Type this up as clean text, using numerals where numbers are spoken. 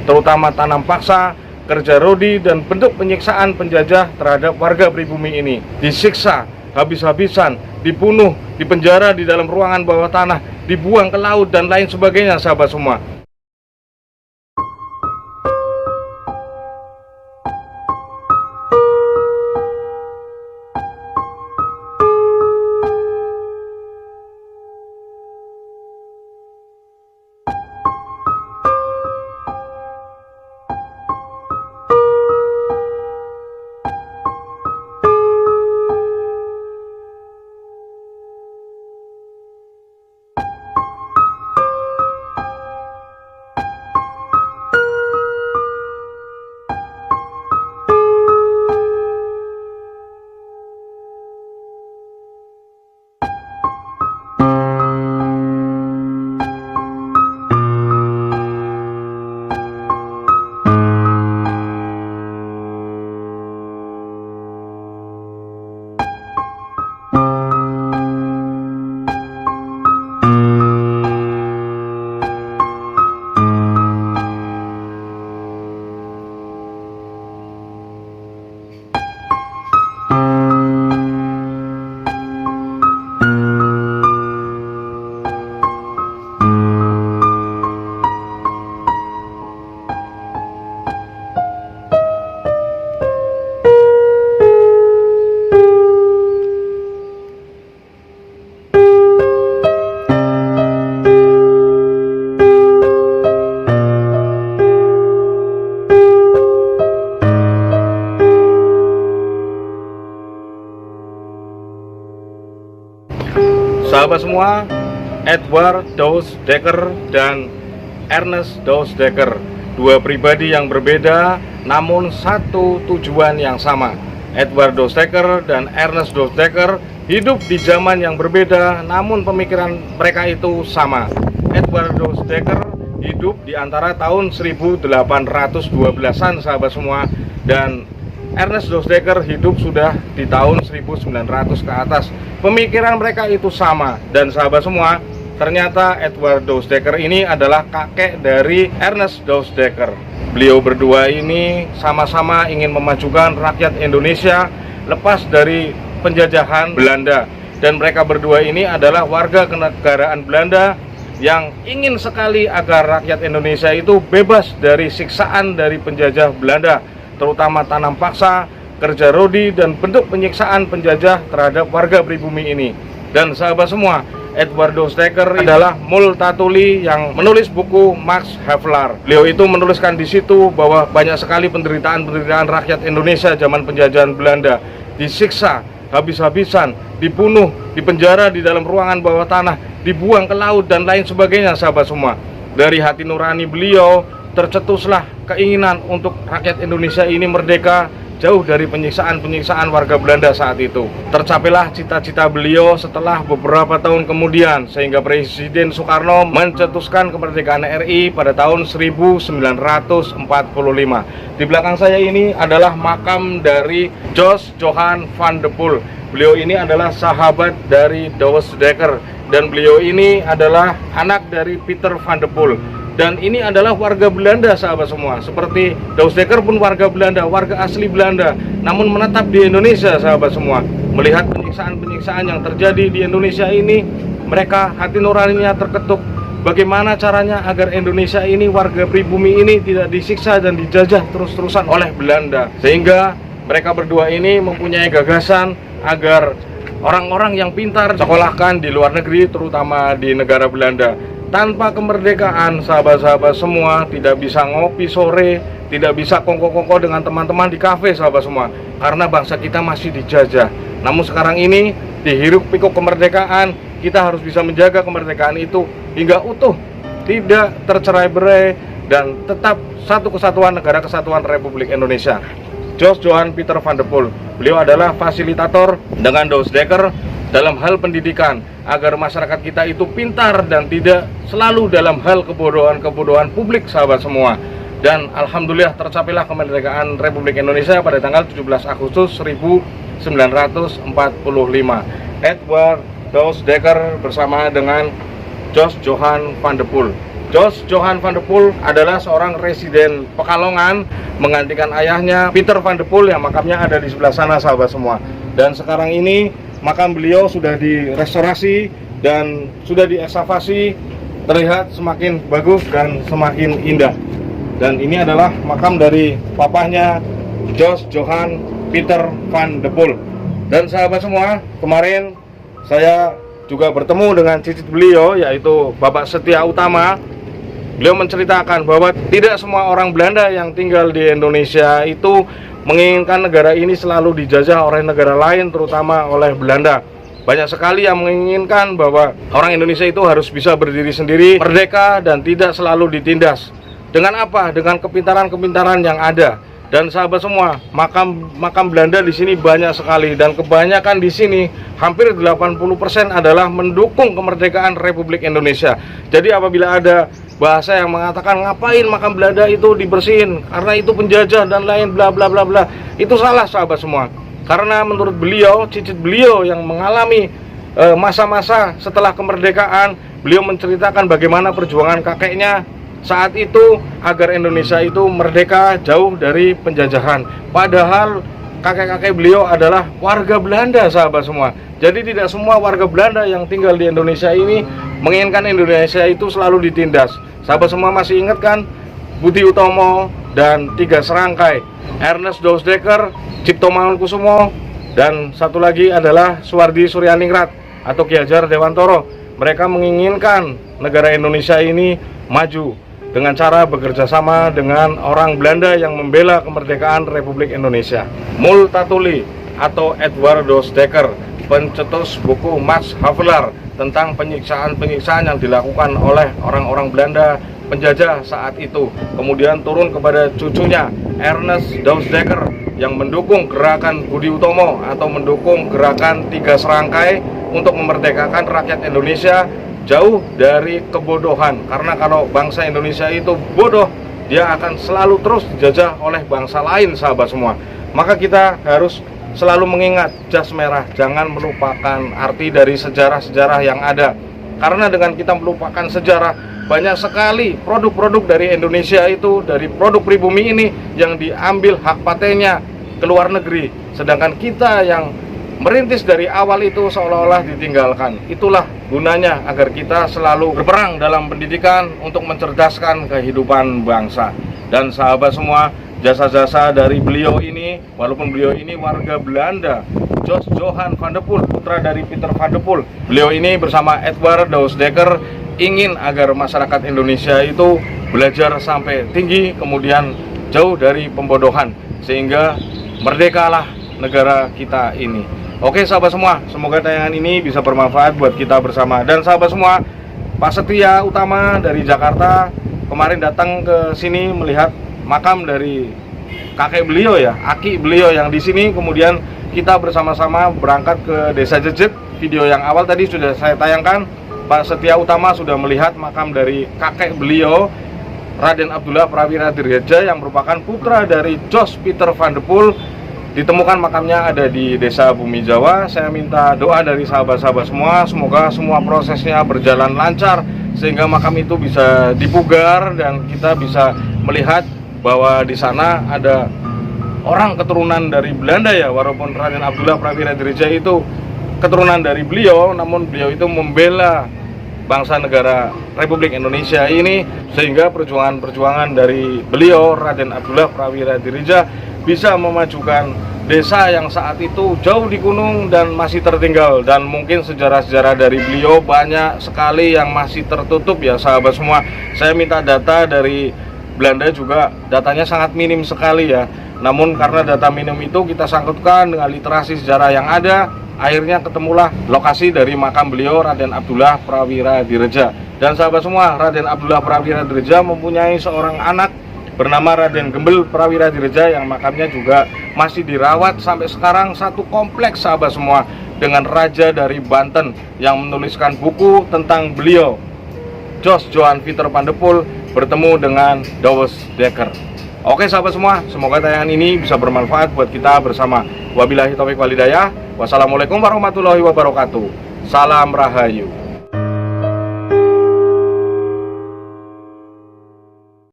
terutama tanam paksa, kerja rodi, dan bentuk penyiksaan penjajah terhadap warga pribumi ini. Disiksa habis-habisan, dibunuh, dipenjara di dalam ruangan bawah tanah, dibuang ke laut, dan lain sebagainya, sahabat semua. Sahabat semua, Edward Douws Dekker dan Ernest Douws Dekker, dua pribadi yang berbeda namun satu tujuan yang sama. Edward Douws Dekker dan Ernest Douws Dekker hidup di zaman yang berbeda namun pemikiran mereka itu sama. Edward Douws Dekker hidup di antara tahun 1812-an, sahabat semua, dan Ernest Douws Dekker hidup sudah di tahun 1900 ke atas. Pemikiran mereka itu sama, dan sahabat semua, ternyata Edward Douws Dekker ini adalah kakek dari Ernest Douws Dekker. Beliau berdua ini sama-sama ingin memajukan rakyat Indonesia lepas dari penjajahan Belanda, dan mereka berdua ini adalah warga kenegaraan Belanda yang ingin sekali agar rakyat Indonesia itu bebas dari siksaan dari penjajah Belanda, terutama tanam paksa, kerja rodi, dan bentuk penyiksaan penjajah terhadap warga pribumi ini. Dan sahabat semua, Edward Douws Dekker adalah multatuli yang menulis buku Max Havelaar. Beliau itu menuliskan di situ bahwa banyak sekali penderitaan-penderitaan rakyat Indonesia zaman penjajahan Belanda, disiksa habis-habisan, dibunuh, dipenjara di dalam ruangan bawah tanah, dibuang ke laut, dan lain sebagainya, sahabat semua. Dari hati nurani beliau tercetuslah keinginan untuk rakyat Indonesia ini merdeka, jauh dari penyiksaan-penyiksaan warga Belanda saat itu. Tercapailah cita-cita beliau setelah beberapa tahun kemudian, sehingga Presiden Soekarno mencetuskan kemerdekaan RI pada tahun 1945. Di belakang saya ini adalah makam dari Jos Johan van de Poel. Beliau ini adalah sahabat dari Douws Dekker, dan beliau ini adalah anak dari Pieter van de Poel. Dan ini adalah warga Belanda, sahabat semua. Seperti Douws Dekker pun warga Belanda, warga asli Belanda, namun menetap di Indonesia, sahabat semua. Melihat penyiksaan-penyiksaan yang terjadi di Indonesia ini, mereka hati nuraninya terketuk. Bagaimana caranya agar Indonesia ini, warga pribumi ini, tidak disiksa dan dijajah terus-terusan oleh Belanda. Sehingga mereka berdua ini mempunyai gagasan agar orang-orang yang pintar sekolahkan di luar negeri, terutama di negara Belanda. Tanpa kemerdekaan, sahabat-sahabat semua, tidak bisa ngopi sore, tidak bisa kongko-kongko dengan teman-teman di kafe, sahabat semua, karena bangsa kita masih dijajah. Namun sekarang ini, dihiruk pikuk kemerdekaan, kita harus bisa menjaga kemerdekaan itu hingga utuh, tidak tercerai-berai, dan tetap satu kesatuan negara kesatuan Republik Indonesia. Jos Johan Pieter van de Poel, beliau adalah fasilitator dengan Douws Dekker dalam hal pendidikan, agar masyarakat kita itu pintar dan tidak selalu dalam hal kebodohan-kebodohan publik, sahabat semua. Dan alhamdulillah tercapailah kemerdekaan Republik Indonesia pada tanggal 17 Agustus 1945. Edward Douws Dekker bersama dengan Jos Johan van de Poel. Jos Johan van der Poel adalah seorang residen Pekalongan, menggantikan ayahnya Pieter van der Poel yang makamnya ada di sebelah sana, sahabat semua. Dan sekarang ini makam beliau sudah direstorasi dan sudah diekskavasi, terlihat semakin bagus dan semakin indah. Dan ini adalah makam dari papahnya Jos Johan Pieter van der Poel. Dan sahabat semua, kemarin saya juga bertemu dengan cicit beliau, yaitu Bapak Setia Utama. Beliau menceritakan bahwa tidak semua orang Belanda yang tinggal di Indonesia itu menginginkan negara ini selalu dijajah oleh negara lain, terutama oleh Belanda. Banyak sekali yang menginginkan bahwa orang Indonesia itu harus bisa berdiri sendiri, merdeka, dan tidak selalu ditindas. Dengan apa? Dengan kepintaran-kepintaran yang ada. Dan sahabat semua, makam Belanda di sini banyak sekali, dan kebanyakan di sini hampir 80% adalah mendukung kemerdekaan Republik Indonesia. Jadi apabila ada bahasa yang mengatakan ngapain makam Belanda itu dibersihin karena itu penjajah dan lain bla bla bla bla, itu salah sahabat semua. Karena menurut beliau, cicit beliau yang mengalami masa-masa setelah kemerdekaan, beliau menceritakan bagaimana perjuangan kakeknya saat itu agar Indonesia itu merdeka jauh dari penjajahan. Padahal kakek-kakek beliau adalah warga Belanda, sahabat semua. Jadi tidak semua warga Belanda yang tinggal di Indonesia ini menginginkan Indonesia itu selalu ditindas. Sahabat semua masih ingat kan Budi Utomo dan 3 serangkai, Ernest Dousdekker, Cipto Mangunkusumo, dan satu lagi adalah Suwardi Suryaningrat atau Ki Hajar Dewantoro. Mereka menginginkan negara Indonesia ini maju dengan cara bekerja sama dengan orang Belanda yang membela kemerdekaan Republik Indonesia. Multatuli atau Edward Dousdekker, pencetus buku Max Havelaar tentang penyiksaan-penyiksaan yang dilakukan oleh orang-orang Belanda penjajah saat itu. Kemudian turun kepada cucunya Ernest Dousdekker yang mendukung gerakan Budi Utomo atau mendukung gerakan 3 serangkai untuk memerdekakan rakyat Indonesia jauh dari kebodohan. Karena kalau bangsa Indonesia itu bodoh, dia akan selalu terus dijajah oleh bangsa lain, sahabat semua. Maka kita harus selalu mengingat jas merah, jangan melupakan arti dari sejarah-sejarah yang ada. Karena dengan kita melupakan sejarah, banyak sekali produk-produk dari Indonesia itu, dari produk pribumi ini yang diambil hak patennya ke luar negeri. Sedangkan kita yang merintis dari awal itu seolah-olah ditinggalkan. Itulah gunanya agar kita selalu berperang dalam pendidikan untuk mencerdaskan kehidupan bangsa. Dan sahabat semua, jasa-jasa dari beliau ini, walaupun beliau ini warga Belanda, Jos Johan van der Poel, putra dari Pieter van der Poel, beliau ini bersama Edward Dousdekker ingin agar masyarakat Indonesia itu belajar sampai tinggi, kemudian jauh dari pembodohan, sehingga merdekalah negara kita ini. Oke sahabat semua, semoga tayangan ini bisa bermanfaat buat kita bersama. Dan sahabat semua, Pak Setia Utama dari Jakarta kemarin datang ke sini melihat makam dari kakek beliau ya, aki beliau yang di sini. Kemudian kita bersama-sama berangkat ke Desa Jejet. Video yang awal tadi sudah saya tayangkan. Pak Setia Utama sudah melihat makam dari kakek beliau, Raden Abdullah Prawira Dirgaja, yang merupakan putra dari Jos Pieter van der Poel. Ditemukan makamnya ada di Desa Bumi Jawa. Saya minta doa dari sahabat-sahabat semua, semoga semua prosesnya berjalan lancar sehingga makam itu bisa dipugar dan kita bisa melihat bahwa di sana ada orang keturunan dari Belanda ya, walaupun Raden Abdullah Prawira Dirgaja itu keturunan dari beliau, namun beliau itu membela bangsa negara Republik Indonesia ini, sehingga perjuangan-perjuangan dari beliau Raden Abdullah Prawira Dirgaja bisa memajukan desa yang saat itu jauh di gunung dan masih tertinggal. Dan mungkin sejarah-sejarah dari beliau banyak sekali yang masih tertutup ya sahabat semua. Saya minta data dari Belanda juga, datanya sangat minim sekali ya. Namun karena data minim itu kita sangkutkan dengan literasi sejarah yang ada, akhirnya ketemulah lokasi dari makam beliau Raden Abdullah Prawira Dirgaja. Dan sahabat semua, Raden Abdullah Prawira Dirgaja mempunyai seorang anak bernama Raden Gembel Prawira Dirgaja yang makamnya juga masih dirawat sampai sekarang, satu kompleks sahabat semua, dengan raja dari Banten yang menuliskan buku tentang beliau, Jos Johan Pieter van der Poel bertemu dengan Dousdekker. Oke sahabat semua, semoga tayangan ini bisa bermanfaat buat kita bersama. Wabillahi taufiq walhidayah. Wassalamualaikum warahmatullahi wabarakatuh. Salam Rahayu.